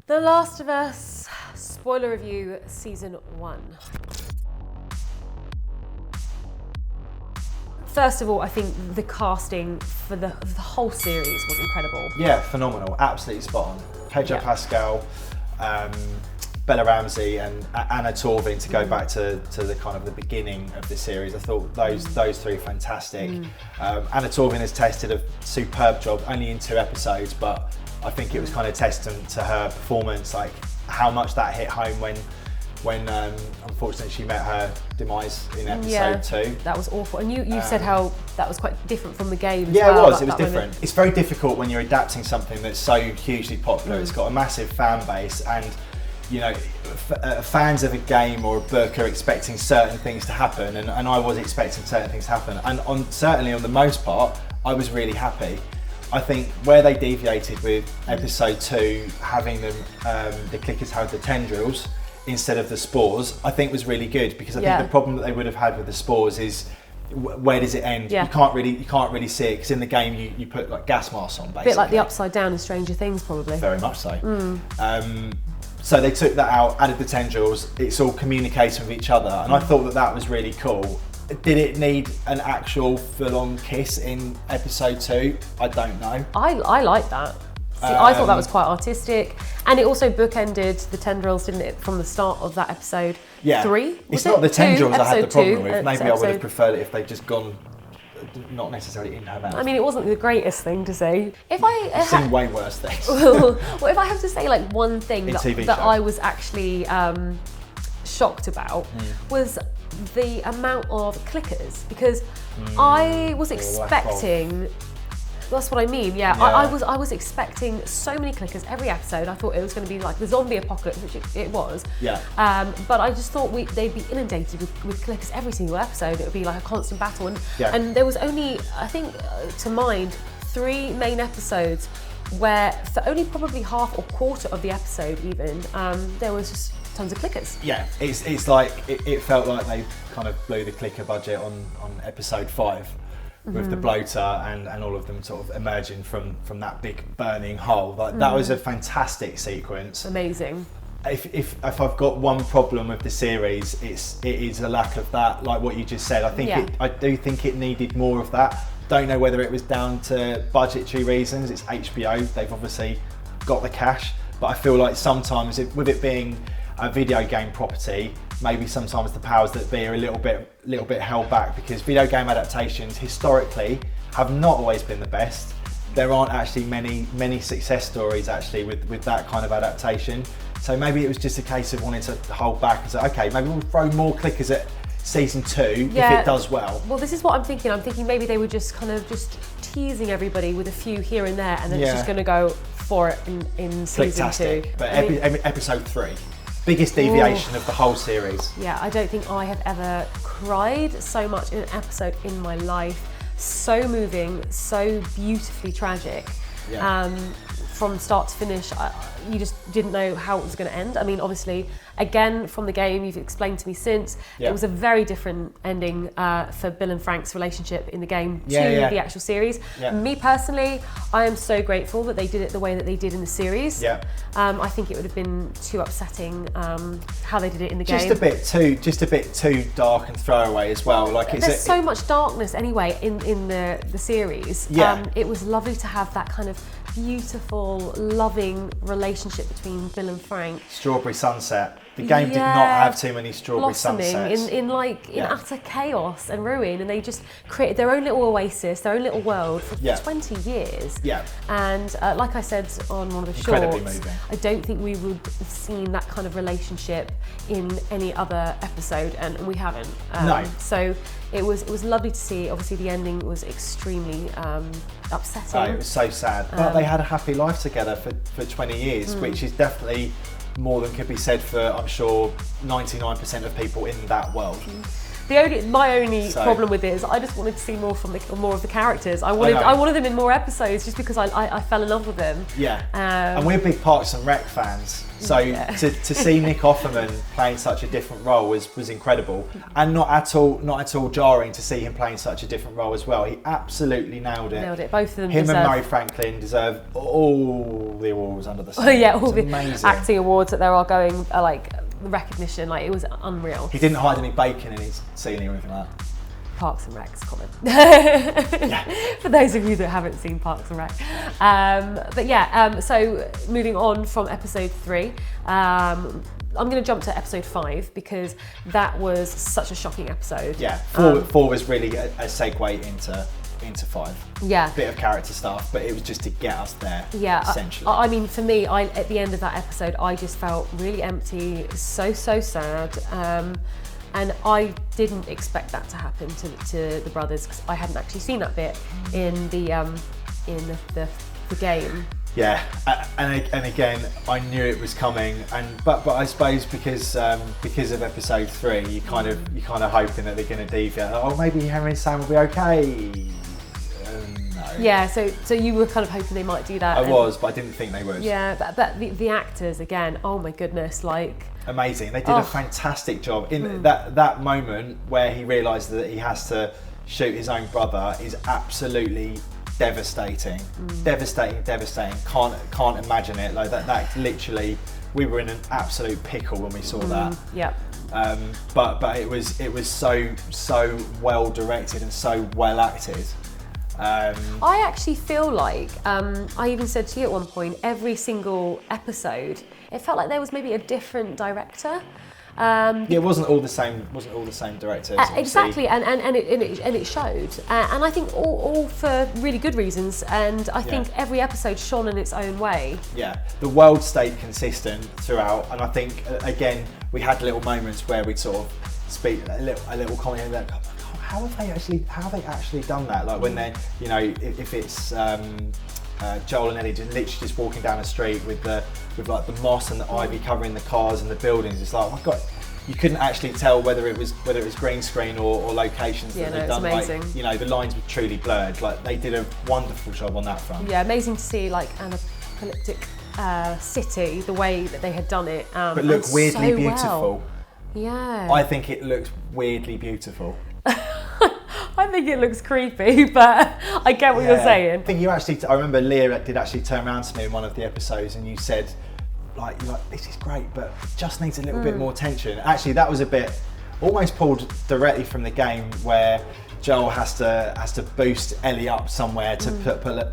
The Last of Us, spoiler review, season 1. First of all, I think the casting for the whole series was incredible. Yeah, phenomenal, absolutely spot on. Pedro Pascal, Bella Ramsey and Anna Torvin, to go back to the kind of the beginning of the series. I thought those three fantastic. Anna Torvin has tested a superb job, only in 2 episodes, but I think it was kind of testament to her performance, like how much that hit home when unfortunately she met her demise in episode 2. That was awful. And you said how that was quite different from the game as well. Yeah, it was different. It's very difficult when you're adapting something that's so hugely popular. It's got a massive fan base, and you know, fans of a game or a book are expecting certain things to happen, and I was expecting certain things to happen, and certainly on the most part I was really happy. I think where they deviated with episode 2, having them the clickers have the tendrils instead of the spores, I think was really good, because I think the problem that they would have had with the spores is where does it end? You can't really see it, because in the game you put like gas masks on, basically. A bit like the Upside Down in Stranger Things, probably. Very much so. So they took that out, added the tendrils. It's all communicating with each other, and I thought that was really cool. Did it need an actual full-on kiss in episode 2? I don't know. I like that. See, I thought that was quite artistic, and it also bookended the tendrils, didn't it, from the start of that episode 3? It's not the tendrils I had the problem with. Maybe I would have preferred preferred it if they'd just gone, not necessarily in her mouth. I mean, it wasn't the greatest thing to say. I've seen way worse things. Well, if I have to say like one thing that I was actually shocked about was the amount of clickers, because I was expecting. That's what I mean. I was expecting so many clickers every episode. I thought it was going to be like the zombie apocalypse, which it was. But I just thought they'd be inundated with clickers every single episode. It would be like a constant battle, and there was only, I think, to mind, 3 main episodes where for only probably half or quarter of the episode even there was just tons of clickers. It's like it felt like they kind of blew the clicker budget on episode 5. With the bloater and all of them sort of emerging from that big burning hole. Like, that was a fantastic sequence. Amazing. If I've got one problem with the series, it is a lack of that, like what you just said. I do think it needed more of that. Don't know whether it was down to budgetary reasons. It's HBO, they've obviously got the cash, but I feel like sometimes with it being a video game property, maybe sometimes the powers that be are a little bit held back, because video game adaptations historically have not always been the best. There aren't actually many success stories actually with that kind of adaptation. So maybe it was just a case of wanting to hold back and say, okay, maybe we'll throw more clickers at season 2 if it does well. Well, this is what I'm thinking. I'm thinking maybe they were just kind of just teasing everybody with a few here and there, and then it's just going to go for it in season 2. But episode 3. Biggest deviation of the whole series. Yeah, I don't think I have ever cried so much in an episode in my life. So moving, so beautifully tragic. From start to finish, you just didn't know how it was going to end. I mean, obviously, again, from the game, you've explained to me since, it was a very different ending for Bill and Frank's relationship in the game to the actual series. Me personally, I am so grateful that they did it the way that they did in the series. I think it would have been too upsetting how they did it in the game. Just a bit too dark and throwaway as well. Like, there's so much darkness anyway in the series. It was lovely to have that kind of beautiful, loving relationship between Bill and Frank. Strawberry sunset. The game did not have too many strawberry sunsets. in utter chaos and ruin, and they just created their own little oasis, their own little world for 20 years. And like I said on one of the shorts, I don't think we would have seen that kind of relationship in any other episode, and we haven't. No. So it was lovely to see. Obviously, the ending was extremely upsetting. Oh, it was so sad. But they had a happy life together for 20 years, which is definitely more than could be said for, I'm sure, 99% of people in that world. My only problem with it is I just wanted to see more of the characters. I wanted them in more episodes just because I fell in love with them. Yeah, and we're big Parks and Rec fans, so to see Nick Offerman playing such a different role was incredible, and not at all jarring to see him playing such a different role as well. He absolutely nailed it. Both of them. Him and Murray Franklin deserve all the awards under the sun. All the acting awards that there are going the recognition, it was unreal. He didn't hide any bacon in his ceiling or anything like that. Parks and Rec's comment. For those of you that haven't seen Parks and Rec. So moving on from episode 3, I'm going to jump to episode 5 because that was such a shocking episode. Yeah, 4 was really a segue into 5. Yeah. Bit of character stuff, but it was just to get us there. Yeah. Essentially. I mean, for me, at the end of that episode, I just felt really empty, so sad. And I didn't expect that to happen to the brothers because I hadn't actually seen that bit in the game. Yeah, and again, I knew it was coming, but I suppose because of episode 3, you kind of hoping that they're going to deviate. Oh, maybe Henry and Sam will be okay. No. Yeah, so you were kind of hoping they might do that. I was, but I didn't think they would. Yeah, but the actors again, oh my goodness, amazing. They did a fantastic job in that moment where he realised that he has to shoot his own brother is absolutely devastating. Devastating. Can't imagine it. That literally, we were in an absolute pickle when we saw that. Yeah. But it was so well directed and so well acted. I actually feel like I even said to you at one point, every single episode, it felt like there was maybe a different director. It wasn't all the same. Directors. Exactly, and it showed, and I think all for really good reasons. And I think every episode shone in its own way. Yeah, the world stayed consistent throughout, and I think again we had little moments where we'd sort of speak a little comment like, how have they actually done that? Like when they, if it's Joel and Ellie literally just walking down the street with the moss and the ivy covering the cars and the buildings. It's like, oh my God, you couldn't actually tell whether it was green screen or locations that they'd done. Amazing. The lines were truly blurred. They did a wonderful job on that front. Yeah, amazing to see an apocalyptic city, the way that they had done it. But look weirdly so beautiful. Well. Yeah. I think it looks weirdly beautiful. I think it looks creepy, but I get what you're saying. I think I remember Leah did actually turn around to me in one of the episodes and you said, this is great, but it just needs a little bit more tension. Actually, that was a bit almost pulled directly from the game where Joel has to boost Ellie up somewhere to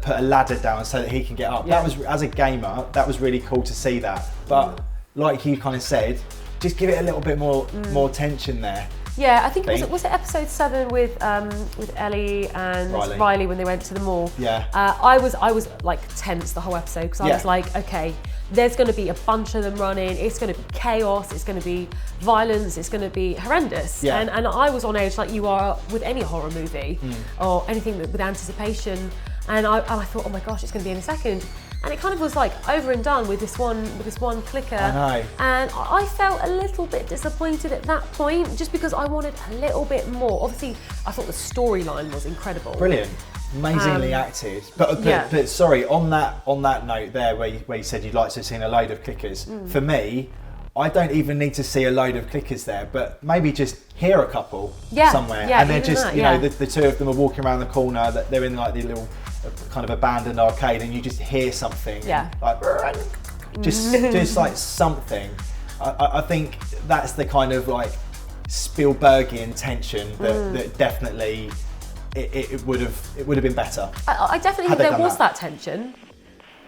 put a ladder down so that he can get up. Yeah. That was, as a gamer, that was really cool to see that. But like you kind of said, just give it a little bit more tension there. Yeah, I think was it episode 7 with Ellie and Riley when they went to the mall. Yeah. I was tense the whole episode because I was like, okay, there's going to be a bunch of them running. It's going to be chaos. It's going to be violence. It's going to be horrendous. Yeah. And I was on edge like you are with any horror movie or anything with anticipation. And I thought, oh my gosh, it's going to be in a second. And it kind of was over and done with this one clicker. I know. And I felt a little bit disappointed at that point, just because I wanted a little bit more. Obviously, I thought the storyline was incredible. Brilliant, amazingly acted. But sorry, on that note there, where you said you'd like to have seen a load of clickers. For me, I don't even need to see a load of clickers there, but maybe just hear a couple somewhere, and they're just the two of them are walking around the corner. That they're in the little kind of abandoned arcade, and you just hear something, just like something. I think that's the kind of Spielbergian tension that definitely it would have been better. I definitely think there was that tension.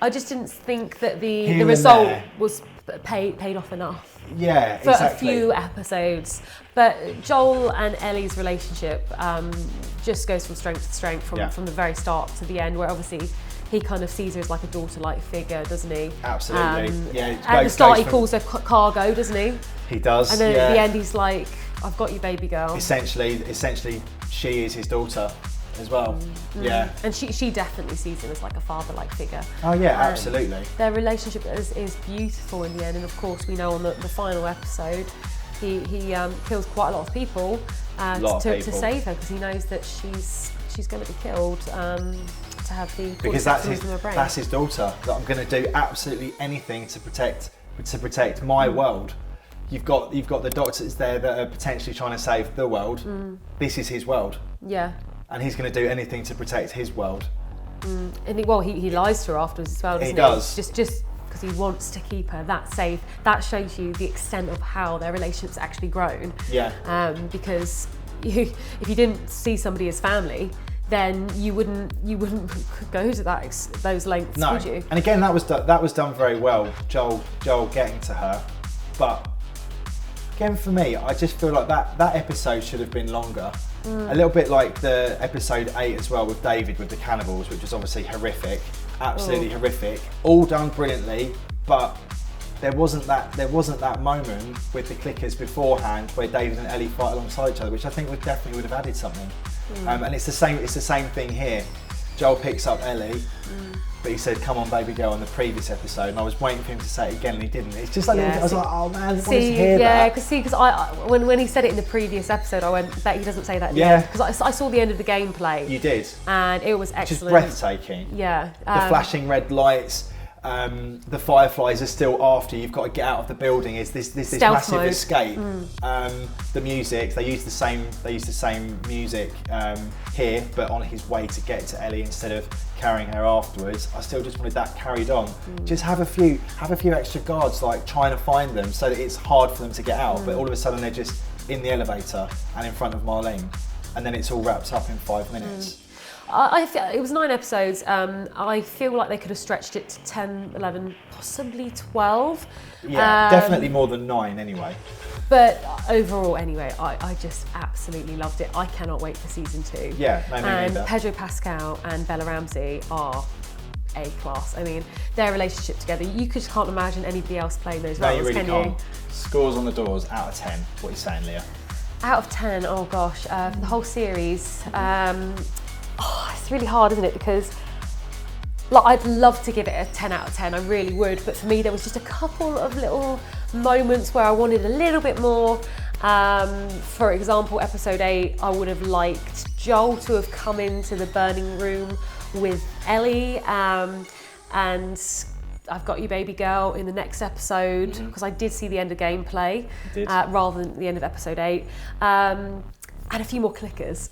I just didn't think that the result was paid off enough. Yeah, for a few episodes. But Joel and Ellie's relationship just goes from strength to strength from the very start to the end, where obviously he kind of sees her as like a daughter-like figure, doesn't he? Absolutely. At the start he calls her cargo, doesn't he? He does. And then at the end he's like, I've got you, baby girl. Essentially she is his daughter as well. Yeah. And she definitely sees him as like a father-like figure. Oh yeah, absolutely. Their relationship is beautiful in the end, and of course we know on the final episode he kills quite a lot of people, to save her, because he knows that she's going to be killed. To have the because that's his daughter. That I'm going to do absolutely anything to protect my world. You've got the doctors there that are potentially trying to save the world. This is his world. Yeah. And he's going to do anything to protect his world. And he lies to her afterwards as well, doesn't he? Does. Just because he wants to keep her that safe. That shows you the extent of how their relationship's actually grown. Yeah. Because if you didn't see somebody as family, then you wouldn't go to those lengths, would you? And again, that was done very well. Joel getting to her, but again, for me, I just feel like that episode should have been longer. A little bit like the episode 8 as well with David with the cannibals, which was obviously horrific, absolutely horrific. All done brilliantly, but there wasn't that moment with the clickers beforehand where David and Ellie fight alongside each other, which I think would have added something. And it's the same thing here. Joel picks up Ellie, but he said, "Come on, baby girl," on the previous episode, and I was waiting for him to say it again, and he didn't. It's just like I was like, "Oh man, I wanted to hear that." Because when he said it in the previous episode, I went, "Bet he doesn't say that." Yeah. Because I saw the end of the gameplay. You did, and it was excellent. Just breathtaking. Yeah. The flashing red lights. The fireflies are still after you. You've got to get out of the building. It's this massive mode. Escape. The music, they use the same music here, but on his way to get to Ellie instead of carrying her afterwards. I still just wanted that carried on. Just have a few extra guards like trying to find them so that it's hard for them to get out. But all of a sudden they're just in the elevator and in front of Marlene, and then it's all wrapped up in 5 minutes. I feel it was 9 episodes. I feel like they could have stretched it to 10, 11, possibly 12. Yeah, definitely more than 9 anyway. But overall, anyway, I just absolutely loved it. I cannot wait for season 2. Yeah, no, me and neither. Pedro Pascal and Bella Ramsey are A-class. I mean, their relationship together, you just can't imagine anybody else playing those roles, No, you really can can't. you? Scores on the doors out of 10. What are you saying, Leah? Out of 10, oh gosh, for the whole series. It's really hard, isn't it? Because I'd love to give it a 10 out of 10, I really would, but for me there was just a couple of little moments where I wanted a little bit more. For example, episode 8, I would have liked Joel to have come into the burning room with Ellie, and I've got you, baby girl, in the next episode, because I did see the end of gameplay rather than the end of episode 8, and a few more clickers.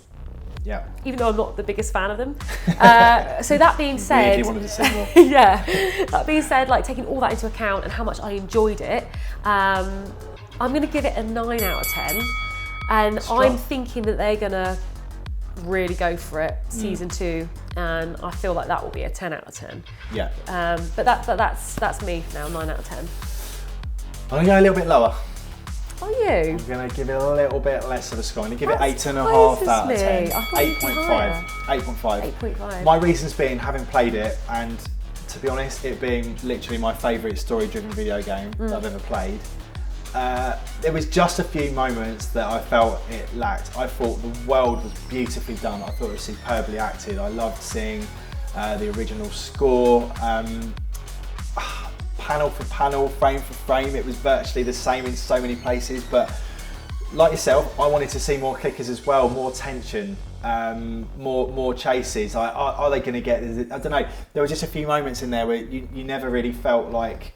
Yeah. Even though I'm not the biggest fan of them. So that being said, really wanted to say more. Yeah. That being said, like taking all that into account and how much I enjoyed it, I'm going to give it a 9 out of 10, and Strong. I'm thinking that they're going to really go for it season 2, and I feel like that will be a 10 out of 10. Yeah. But that's me now, 9 out of 10. I'm going to go a little bit lower. Are you? I'm going to give it a little bit less of a score. I'm going to give it 8.5 out of 10. 8.5. 8.5. My reasons being, having played it, and to be honest, it being literally my favourite story-driven video game that I've ever played, there was just a few moments that I felt it lacked. I thought the world was beautifully done. I thought it was superbly acted. I loved seeing the original score. Panel for panel, frame for frame, it was virtually the same in so many places, but like yourself, I wanted to see more clickers as well, more tension, more chases. Are they going to get, I don't know, there were just a few moments in there where you never really felt like,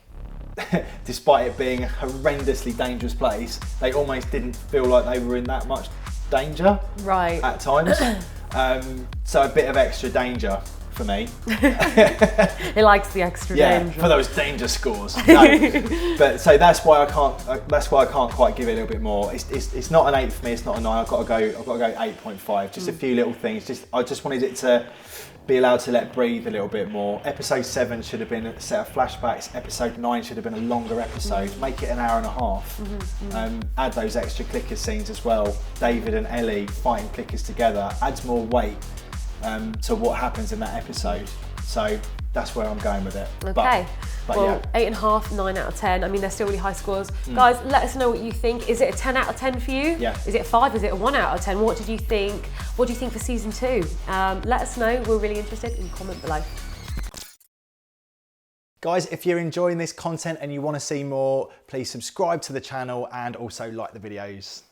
despite it being a horrendously dangerous place, they almost didn't feel like they were in that much danger at times. So a bit of extra danger for me. He likes the extra danger. For those danger scores. No. But so that's why I can't quite give it a little bit more. It's not an 8 for me. It's not a 9. I've got to go 8.5. Just a few little things. I just wanted it to be allowed to let breathe a little bit more. Episode 7 should have been a set of flashbacks. Episode 9 should have been a longer episode. Make it an hour and a half. Add those extra clicker scenes as well. David and Ellie fighting clickers together adds more weight to what happens in that episode. So that's where I'm going with it. Okay. But well, 8.5, 9 out of 10. I mean, they're still really high scores. Guys, let us know what you think. Is it a 10 out of 10 for you? Yeah. Is it a 5? Is it a 1 out of 10? What did you think? What do you think for season 2? Let us know. We're really interested. In comment below. Guys, if you're enjoying this content and you want to see more, please subscribe to the channel and also like the videos.